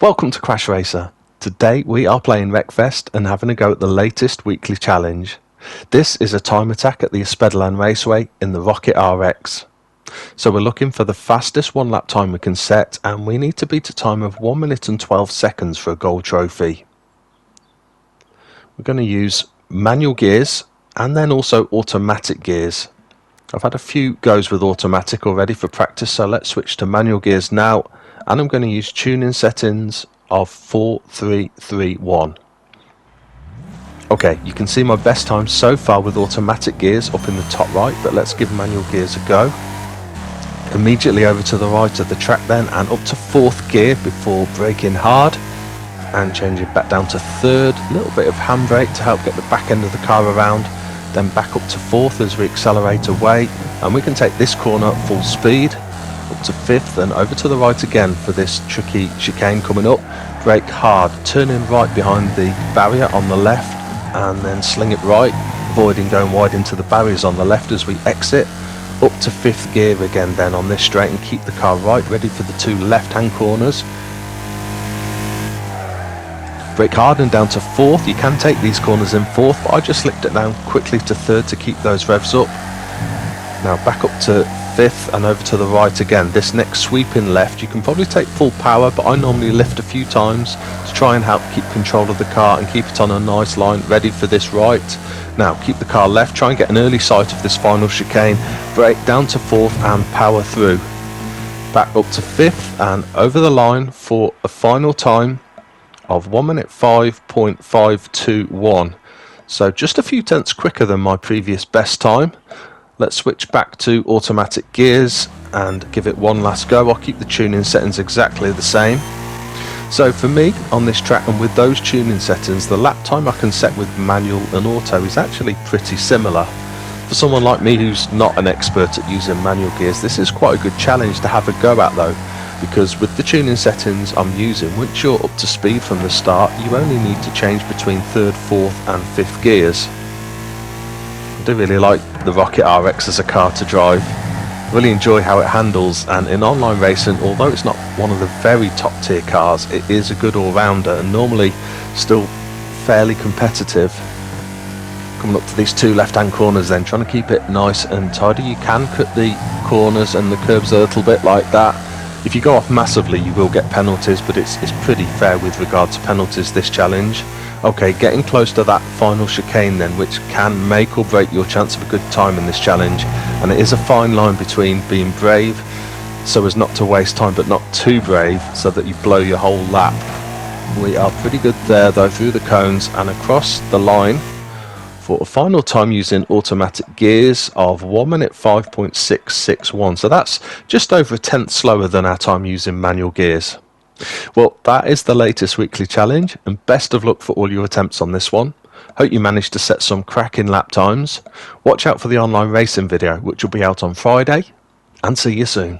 Welcome to CrashRacer. Today we are playing Wreckfest and having a go at the latest weekly challenge. This is a time attack at the Espedalen Raceway in the Rocket RX. So we're looking for the fastest one lap time we can set, and we need to beat a time of 1 minute and 12 seconds for a gold trophy. We're going to use manual gears and then also automatic gears. I've had a few goes with automatic already for practice, so let's switch to manual gears now, and I'm going to use tuning settings of 4-3-3-1. Okay, you can see my best time so far with automatic gears up in the top right, but let's give manual gears a go. Immediately over to the right of the track then, and up to 4th gear before braking hard and changing back down to 3rd. A little bit of handbrake to help get the back end of the car around, then back up to 4th as we accelerate away, and we can take this corner at full speed up to 5th and over to the right again for this tricky chicane coming up. Brake hard, turning right behind the barrier on the left and then sling it right, avoiding going wide into the barriers on the left as we exit. Up to 5th gear again then on this straight and keep the car right, ready for the 2 left hand corners. Brake hard and down to 4th. You can take these corners in 4th, but I just slipped it down quickly to 3rd to keep those revs up. Now back up to 5th and over to the right again. This next sweeping left, you can probably take full power, but I normally lift a few times to try and help keep control of the car and keep it on a nice line, ready for this right. Now keep the car left, try and get an early sight of this final chicane, brake down to 4th and power through. Back up to 5th and over the line for a final time of 1 minute 5.521. So just a few tenths quicker than my previous best time. Let's switch back to automatic gears and give it one last go. I'll keep the tuning settings exactly the same. So for me on this track and with those tuning settings, the lap time I can set with manual and auto is actually pretty similar. For someone like me who's not an expert at using manual gears, this is quite a good challenge to have a go at though, because with the tuning settings I'm using, once you're up to speed from the start, you only need to change between 3rd, 4th and 5th gears. I do really like the Rocket RX as a car to drive. Really enjoy how it handles, and in online racing, although it's not one of the very top tier cars, it is a good all-rounder and normally still fairly competitive. Coming up to these 2 left-hand corners then, trying to keep it nice and tidy. You can cut the corners and the curbs a little bit like that. If you go off massively you will get penalties, but it's pretty fair with regard to penalties, this challenge. Okay, getting close to that final chicane then, which can make or break your chance of a good time in this challenge, and it is a fine line between being brave so as not to waste time but not too brave so that you blow your whole lap. We are pretty good there though, through the cones and across the line for a final time using automatic gears of 1 minute 5.661. So that's just over a tenth slower than our time using manual gears. Well, that is the latest weekly challenge, and best of luck for all your attempts on this one. Hope you managed to set some cracking lap times. Watch out for the online racing video, which will be out on Friday, and see you soon.